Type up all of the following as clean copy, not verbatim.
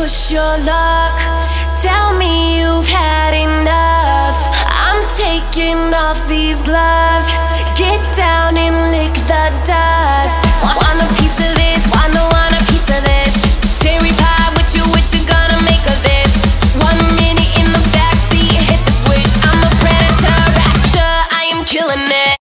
push your luck. Tell me you've had enough. I'm taking off these gloves. Get down and lick the dust. Want a piece of this, want a piece of this. Cherry pie, what you gonna make of this? 1 minute in the backseat, hit the switch. I'm a predator, rapture, I am killing it.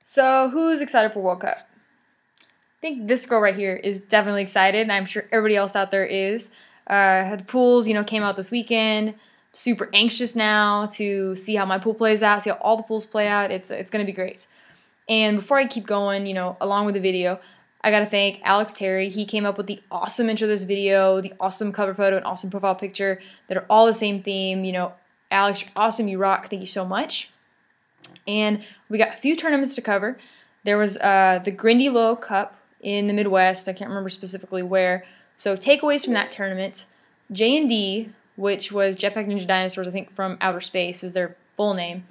So who's excited for World Cup? I think this girl right here is definitely excited, and I'm sure everybody else out there is. The pools, came out this weekend. Super anxious now to see how my pool plays out, see how all the pools play out. It's going to be great. And before I keep going, along with the video, I got to thank Alex Terry. He came up with the awesome intro to this video, the awesome cover photo, and awesome profile picture that are all the same theme. Alex, you're awesome, you rock. Thank you so much. And we got a few tournaments to cover. There was the Grindylow Cup in the Midwest. I can't remember specifically where. So takeaways from that tournament: J&D, which was Jetpack Ninja Dinosaurs, I think from outer space is their full name,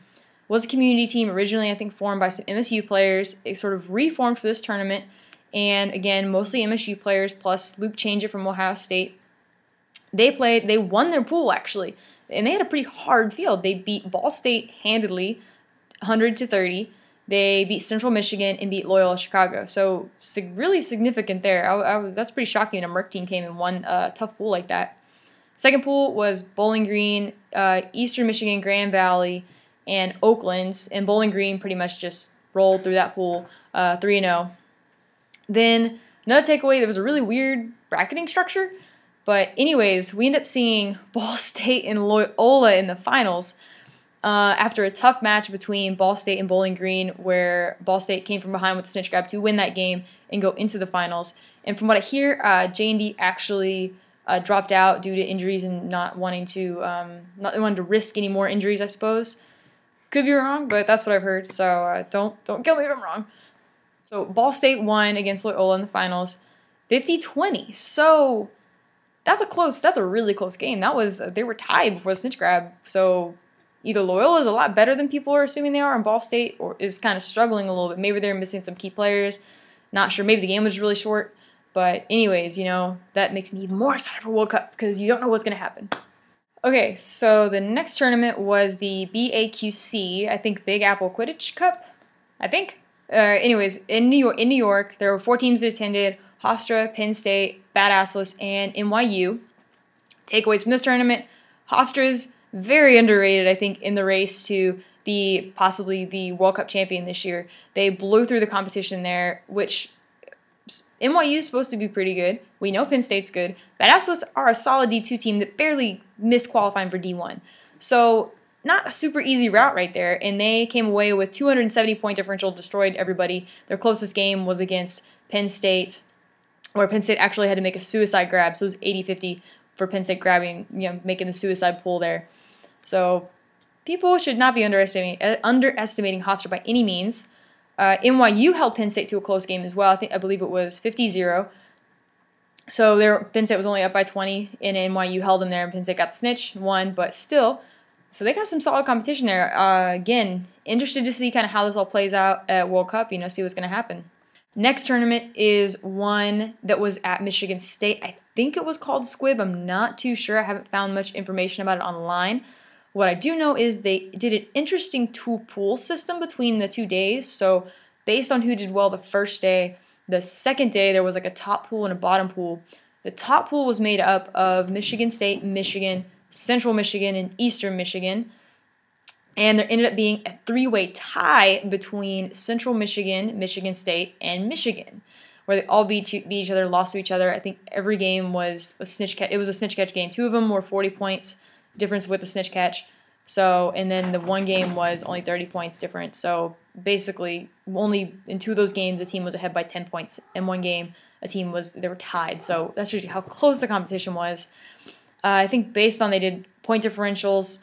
was a community team originally, I think, formed by some MSU players. It sort of reformed for this tournament, and again, mostly MSU players plus Luke Change from Ohio State. They won their pool actually, and they had a pretty hard field. They beat Ball State handedly, 100-30. They beat Central Michigan and beat Loyola Chicago. So really significant there. That's pretty shocking. A Merc team came and won a tough pool like that. Second pool was Bowling Green, Eastern Michigan, Grand Valley, and Oakland. And Bowling Green pretty much just rolled through that pool 3-0. Then another takeaway, there was a really weird bracketing structure. But anyways, we end up seeing Ball State and Loyola in the finals. After a tough match between Ball State and Bowling Green, where Ball State came from behind with the snitch grab to win that game and go into the finals. And from what I hear, J&D actually dropped out due to injuries and not wanting to risk any more injuries, I suppose. Could be wrong, but that's what I've heard. So don't kill me if I'm wrong. So Ball State won against Loyola in the finals, 50-20. So that's a really close game. They were tied before the snitch grab. So either Loyola is a lot better than people are assuming they are, and Ball State or is kind of struggling a little bit. Maybe they're missing some key players. Not sure. Maybe the game was really short. But anyways, that makes me even more excited for World Cup because you don't know what's going to happen. Okay, so the next tournament was the BAQC, I think Big Apple Quidditch Cup, I think. Anyways, in New York, there were 4 teams that attended: Hofstra, Penn State, Badassles, and NYU. Takeaways from this tournament: Hofstra's very underrated, I think, in the race to be possibly the World Cup champion this year. They blew through the competition there, which NYU is supposed to be pretty good. We know Penn State's good. Badassles are a solid D2 team that barely missed qualifying for D1. So not a super easy route right there, and they came away with 270-point differential, destroyed everybody. Their closest game was against Penn State, where Penn State actually had to make a suicide grab, so it was 80-50 for Penn State grabbing, making the suicide pull there. So people should not be underestimating Hofstra by any means. NYU held Penn State to a close game as well. I believe it was 50-0. So Penn State was only up by 20, and NYU held them there, and Penn State got the snitch, won, but still. So they got some solid competition there. Again, interested to see kind of how this all plays out at World Cup, see what's going to happen. Next tournament is one that was at Michigan State. I think it was called Squib. I'm not too sure. I haven't found much information about it online. What I do know is they did an interesting two-pool system between the 2 days. So based on who did well the first day, the second day there was like a top pool and a bottom pool. The top pool was made up of Michigan State, Michigan, Central Michigan, and Eastern Michigan. And there ended up being a 3-way tie between Central Michigan, Michigan State, and Michigan, where they all beat each other, lost to each other. I think every game was a snitch catch. It was a snitch catch game. 2 of them were 40 points difference with the snitch catch. So, and then the one game was only 30 points different. So basically, only in 2 of those games, a team was ahead by 10 points. In one game, they were tied. So that's usually how close the competition was. I think based on they did point differentials,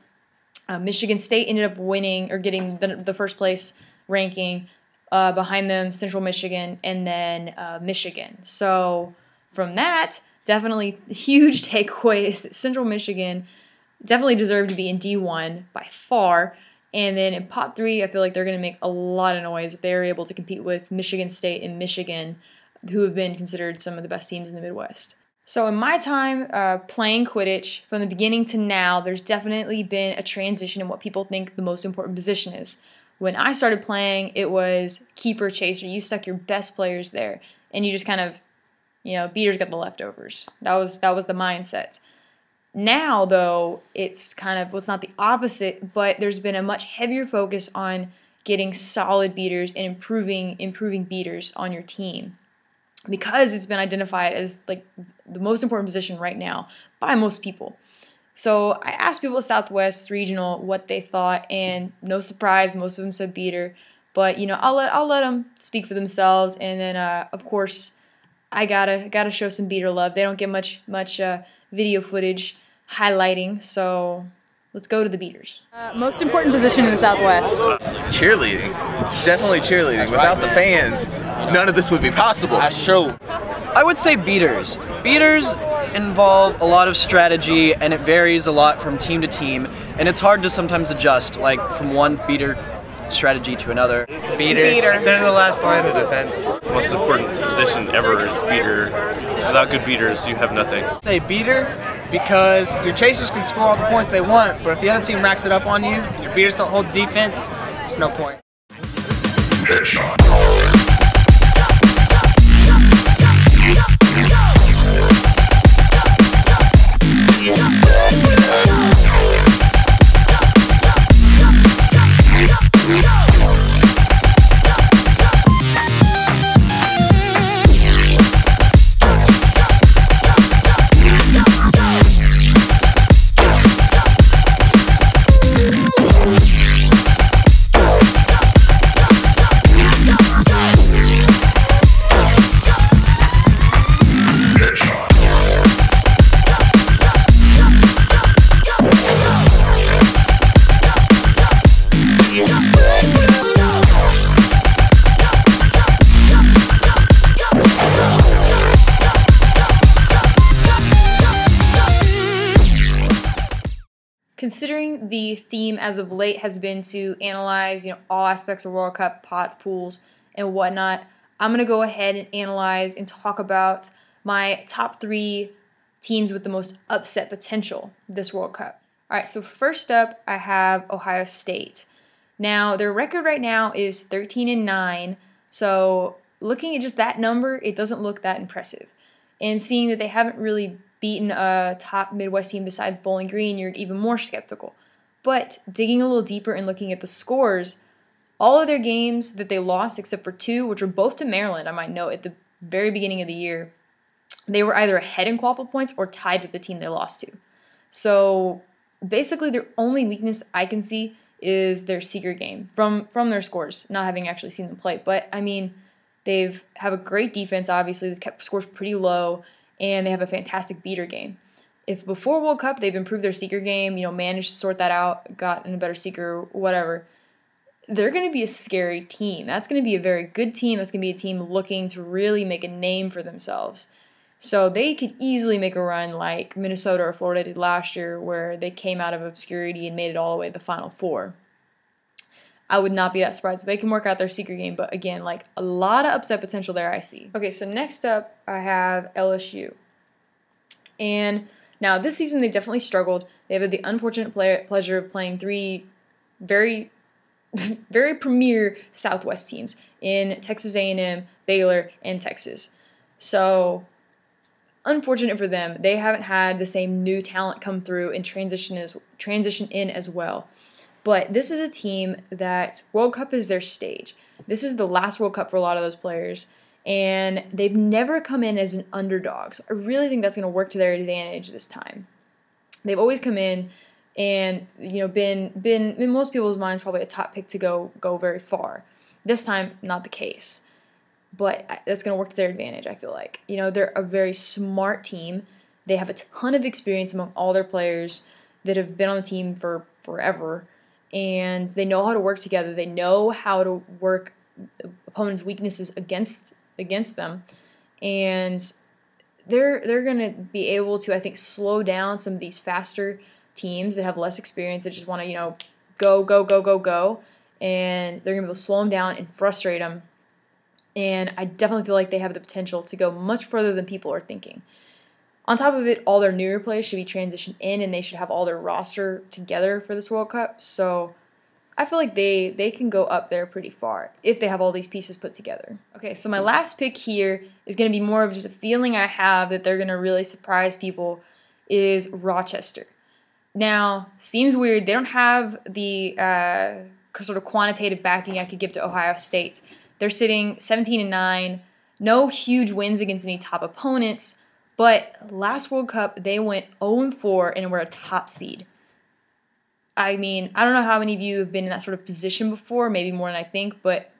Michigan State ended up winning or getting the first place ranking. Behind them, Central Michigan, and then Michigan. So from that, definitely huge takeaway is that Central Michigan definitely deserved to be in D1 by far. And then in Pot 3, I feel like they're going to make a lot of noise if they're able to compete with Michigan State and Michigan, who have been considered some of the best teams in the Midwest. So in my time playing Quidditch, from the beginning to now, there's definitely been a transition in what people think the most important position is. When I started playing, it was keeper chaser. You stuck your best players there, and you just kind of, beaters got the leftovers. That was the mindset. Now, though, it's kind of, well, it's not the opposite, but there's been a much heavier focus on getting solid beaters and improving beaters on your team, because it's been identified as like the most important position right now by most people. So I asked people at Southwest Regional what they thought, and no surprise, most of them said beater. But I'll let them speak for themselves, and then of course I gotta show some beater love. They don't get much video footage highlighting, so let's go to the beaters. Most important position in the Southwest? Cheerleading. Definitely cheerleading. Without the fans, none of this would be possible. That's true. I would say beaters. Beaters involve a lot of strategy, and it varies a lot from team to team, and it's hard to sometimes adjust, like from one beater strategy to another. Beater. They're the last line of defense. Most important position ever is beater. Without good beaters, you have nothing. Say beater because your chasers can score all the points they want, but if the other team racks it up on you, your beaters don't hold the defense, there's no point. Headshot. Considering the theme as of late has been to analyze, all aspects of World Cup, pots, pools, and whatnot, I'm going to go ahead and analyze and talk about my top 3 teams with the most upset potential this World Cup. All right, so first up, I have Ohio State. Now, their record right now is 13-9, so looking at just that number, it doesn't look that impressive. And seeing that they haven't really beaten a top Midwest team besides Bowling Green, you're even more skeptical. But digging a little deeper and looking at the scores, all of their games that they lost, except for 2, which were both to Maryland, I might note, at the very beginning of the year, they were either ahead in qualified points or tied with the team they lost to. So basically their only weakness I can see is their seeker game from their scores, not having actually seen them play. But, I mean, they have a great defense, obviously. They've kept scores pretty low, and they have a fantastic beater game. If before World Cup they've improved their seeker game, managed to sort that out, gotten a better seeker, whatever, they're going to be a scary team. That's going to be a very good team. That's going to be a team looking to really make a name for themselves. So they could easily make a run like Minnesota or Florida did last year, where they came out of obscurity and made it all the way to the Final Four. I would not be that surprised if they can work out their secret game, but again, a lot of upset potential there I see. Okay, so next up, I have LSU. And now this season, they've definitely struggled. They've had the unfortunate pleasure of playing 3 very, very premier Southwest teams in Texas A&M, Baylor, and Texas. So, unfortunate for them. They haven't had the same new talent come through and transition in as well. But this is a team that World Cup is their stage. This is the last World Cup for a lot of those players, and they've never come in as an underdog. So I really think that's going to work to their advantage this time. They've always come in and been in most people's minds probably a top pick to go very far. This time, not the case. But that's going to work to their advantage, I feel like. They're a very smart team. They have a ton of experience among all their players that have been on the team for forever. And they know how to work together. They know how to work opponents' weaknesses against them. And they're going to be able to, I think, slow down some of these faster teams that have less experience, that just want to, go. And they're going to be able to slow them down and frustrate them. And I definitely feel like they have the potential to go much further than people are thinking. On top of it, all their newer players should be transitioned in, and they should have all their roster together for this World Cup. So I feel like they can go up there pretty far if they have all these pieces put together. Okay, so my last pick here is going to be more of just a feeling I have that they're going to really surprise people is Rochester. Now, seems weird. They don't have the sort of quantitative backing I could give to Ohio State. They're sitting 17-9, no huge wins against any top opponents, but last World Cup they went 0-4 and were a top seed. I mean, I don't know how many of you have been in that sort of position before, maybe more than I think, but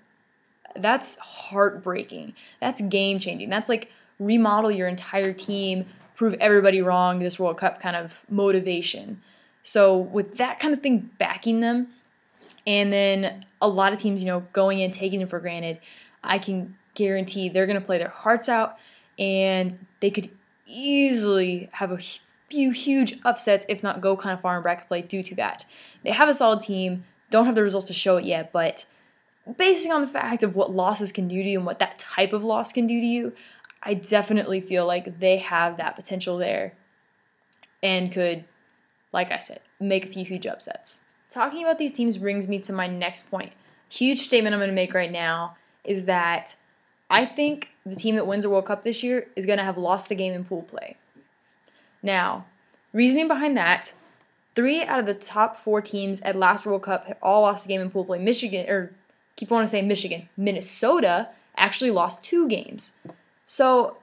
that's heartbreaking. That's game-changing. That's like remodel your entire team, prove everybody wrong, this World Cup kind of motivation. So with that kind of thing backing them, and then a lot of teams, going in, taking them for granted, I can guarantee they're going to play their hearts out, and they could easily have a few huge upsets, if not go kind of far in bracket play due to that. They have a solid team, don't have the results to show it yet, but basing on the fact of what losses can do to you and what that type of loss can do to you, I definitely feel like they have that potential there and could, like I said, make a few huge upsets. Talking about these teams brings me to my next point. Huge statement I'm going to make right now is that I think the team that wins the World Cup this year is going to have lost a game in pool play. Now, reasoning behind that, 3 out of the top 4 teams at last World Cup had all lost a game in pool play. Minnesota actually lost 2 games. So,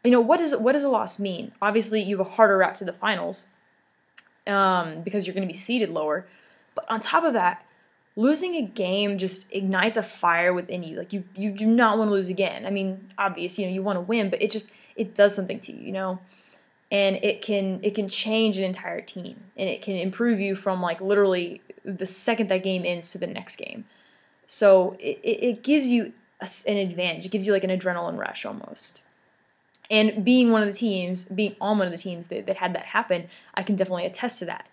what does a loss mean? Obviously, you have a harder route to the finals because you're going to be seeded lower. But on top of that, losing a game just ignites a fire within you. Like, you do not want to lose again. I mean, obvious, you want to win, but it does something to you, And it can change an entire team, and it can improve you from like literally the second that game ends to the next game. So it gives you an advantage. It gives you like an adrenaline rush almost. And being on one of the teams that had that happen, I can definitely attest to that.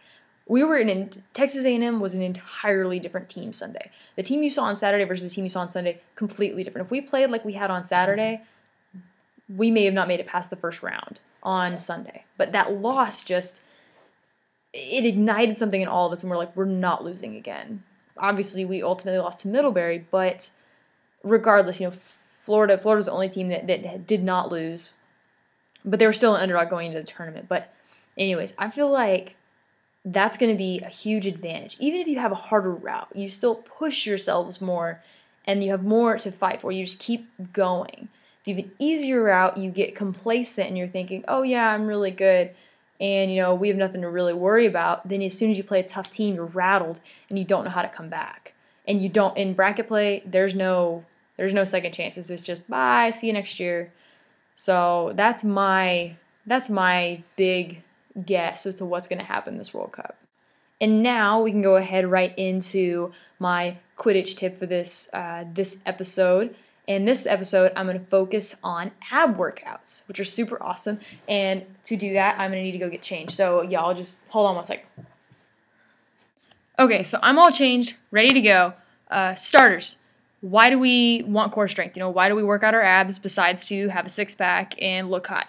Texas A&M was an entirely different team Sunday. The team you saw on Saturday versus the team you saw on Sunday, completely different. If we played like we had on Saturday, we may have not made it past the first round on Sunday. But that loss it ignited something in all of us, and we're not losing again. Obviously, we ultimately lost to Middlebury, but regardless, Florida was the only team that did not lose, but they were still an underdog going into the tournament. But anyways, I feel like that's going to be a huge advantage. Even if you have a harder route, you still push yourselves more, and you have more to fight for. You just keep going. If you have an easier route, you get complacent, and you're thinking, oh yeah, I'm really good, and we have nothing to really worry about. Then as soon as you play a tough team, you're rattled, and you don't know how to come back. And you don't, in bracket play, there's no second chances. It's just bye, see you next year. So that's my big guess as to what's going to happen this World Cup. And now we can go ahead right into my Quidditch tip for this episode. In this episode, I'm going to focus on ab workouts, which are super awesome. And to do that, I'm going to need to go get changed. So y'all just hold on one second. Okay, so I'm all changed, ready to go. Starters. Why do we want core strength? Why do we work out our abs besides to have a six-pack and look hot?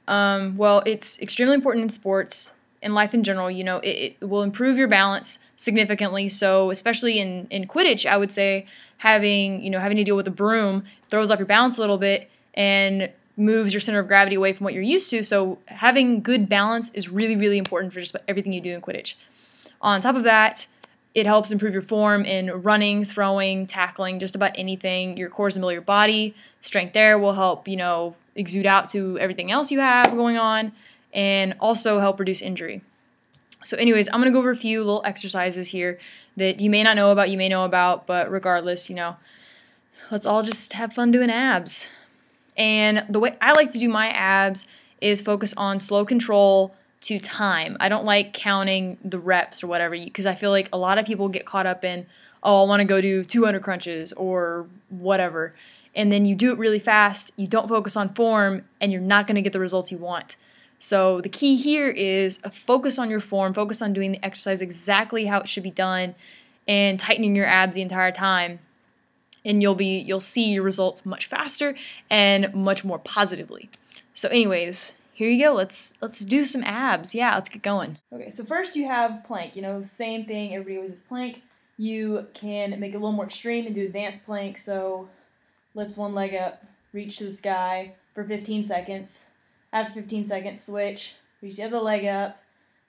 Well, it's extremely important in sports, in life in general. It will improve your balance significantly. So especially in Quidditch, I would say having to deal with a broom throws off your balance a little bit and moves your center of gravity away from what you're used to. So having good balance is really, really important for just about everything you do in Quidditch. On top of that, it helps improve your form in running, throwing, tackling, just about anything. Your core is in the middle of your body. Strength there will help, exude out to everything else you have going on, and also help reduce injury. So anyways, I'm going to go over a few little exercises here that you may not know about, you may know about, but regardless, let's all just have fun doing abs. And the way I like to do my abs is focus on slow control to time. I don't like counting the reps or whatever, because I feel like a lot of people get caught up in, oh, I want to go do 200 crunches or whatever. And then you do it really fast, you don't focus on form, and you're not going to get the results you want. So the key here is a focus on your form, focus on doing the exercise exactly how it should be done, and tightening your abs the entire time. And you'll see your results much faster and much more positively. So anyways, here you go. Let's do some abs. Yeah, let's get going. Okay, so first you have plank. You know, same thing. Everybody always does plank. You can make it a little more extreme and do advanced plank. So lift one leg up, reach to the sky for 15 seconds. After 15 seconds, switch, reach the other leg up,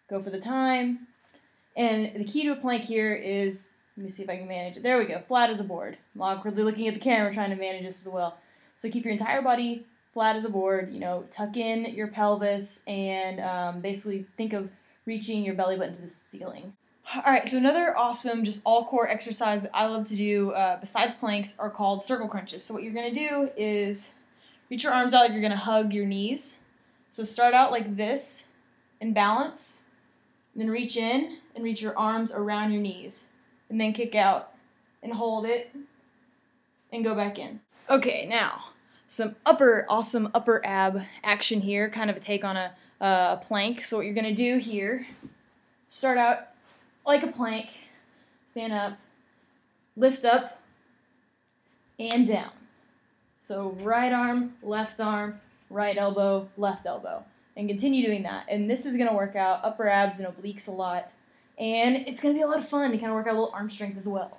go for the time. And the key to a plank here is, let me see if I can manage it. There we go, flat as a board. I'm awkwardly looking at the camera trying to manage this as well. So keep your entire body flat as a board, you know, tuck in your pelvis and basically think of reaching your belly button to the ceiling. Alright, so another awesome, just all-core exercise that I love to do besides planks are called circle crunches. So what you're going to do is reach your arms out like you're going to hug your knees. So start out like this and balance, and then reach in and reach your arms around your knees, and then kick out and hold it and go back in. Okay, now some awesome upper ab action here, kind of a take on a plank. So what you're going to do here, start out like a plank, stand up, lift up, and down. So right arm, right elbow, left elbow. And continue doing that. And this is going to work out upper abs and obliques a lot. And it's going to be a lot of fun to kind of work out a little arm strength as well.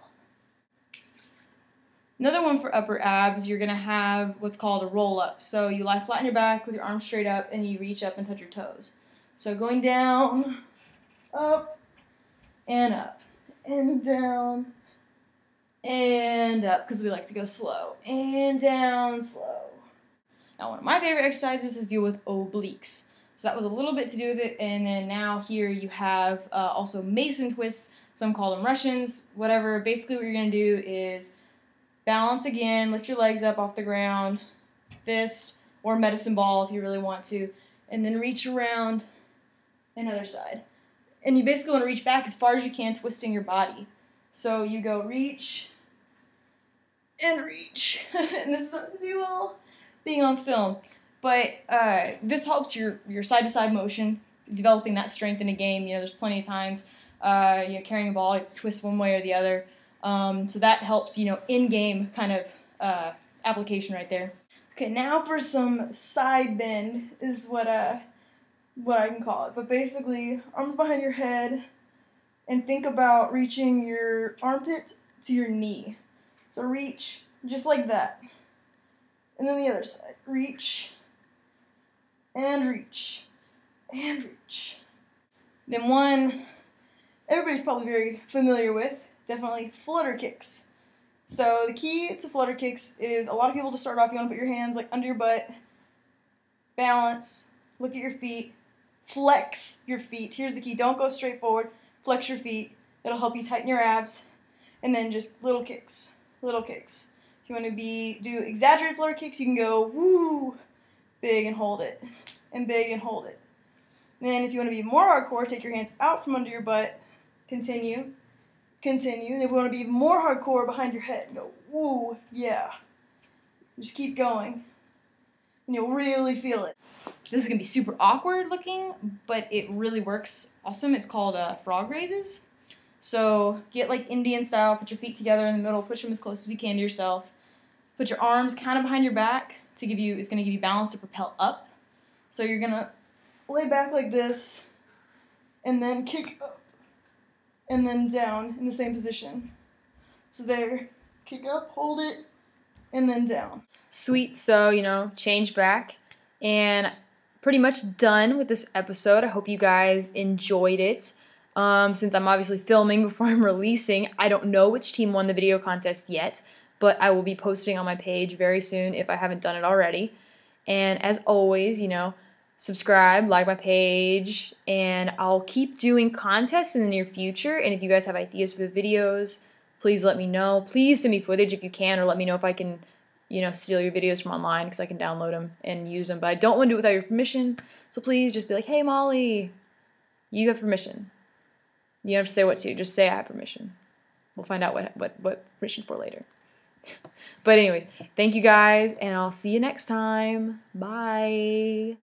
Another one for upper abs, you're going to have what's called a roll up. So you lie flat on your back with your arms straight up and you reach up and touch your toes. So going down, up, and down, and up, because we like to go slow, and down, slow. Now, one of my favorite exercises is deal with obliques. So that was a little bit to do with it, and then now here you have also Mason twists. Some call them Russians, whatever. Basically what you're going to do is balance again, lift your legs up off the ground, fist, or medicine ball if you really want to, and then reach around another side. And you basically want to reach back as far as you can, twisting your body. So you go reach, and reach. And this is hard to do while being on film. But this helps your side-to-side motion, developing that strength in a game. You know, there's plenty of times, carrying a ball, you have to twist one way or the other. So that helps, you know, in-game kind of application right there. Okay, now for some side bend is what I can call it. But basically, arms behind your head, and think about reaching your armpit to your knee. So reach just like that. And then the other side. Reach, and reach, and reach. Then one everybody's probably very familiar with, definitely flutter kicks. So the key to flutter kicks is a lot of people to start off, you want to put your hands like under your butt, balance, look at your feet, flex your feet. Here's the key, don't go straight forward, flex your feet. It'll help you tighten your abs. And then just little kicks, little kicks. If you want to do exaggerated flutter kicks, you can go woo, big and hold it, and big and hold it. And then if you want to be more hardcore, take your hands out from under your butt, continue, continue. And if you want to be more hardcore, behind your head, go woo, yeah. Just keep going, and you'll really feel it. This is going to be super awkward looking, but it really works awesome. It's called frog raises. So get like Indian style, put your feet together in the middle, push them as close as you can to yourself. Put your arms kind of behind your back to give you, it's going to give you balance to propel up. So you're going to lay back like this, and then kick up, and then down in the same position. So there, kick up, hold it, and then down. Sweet, so, you know, change back, and pretty much done with this episode. I hope you guys enjoyed it. Since I'm obviously filming before I'm releasing, I don't know which team won the video contest yet, but I will be posting on my page very soon if I haven't done it already. And as always, you know, subscribe, like my page, and I'll keep doing contests in the near future. And if you guys have ideas for the videos, please let me know. Please send me footage if you can, or let me know if I can, you know, steal your videos from online, because I can download them and use them. But I don't want to do it without your permission, so please just be like, hey, Molly, you have permission. You don't have to say what to, just say I have permission. We'll find out what permission for later. But anyways, thank you guys, and I'll see you next time. Bye.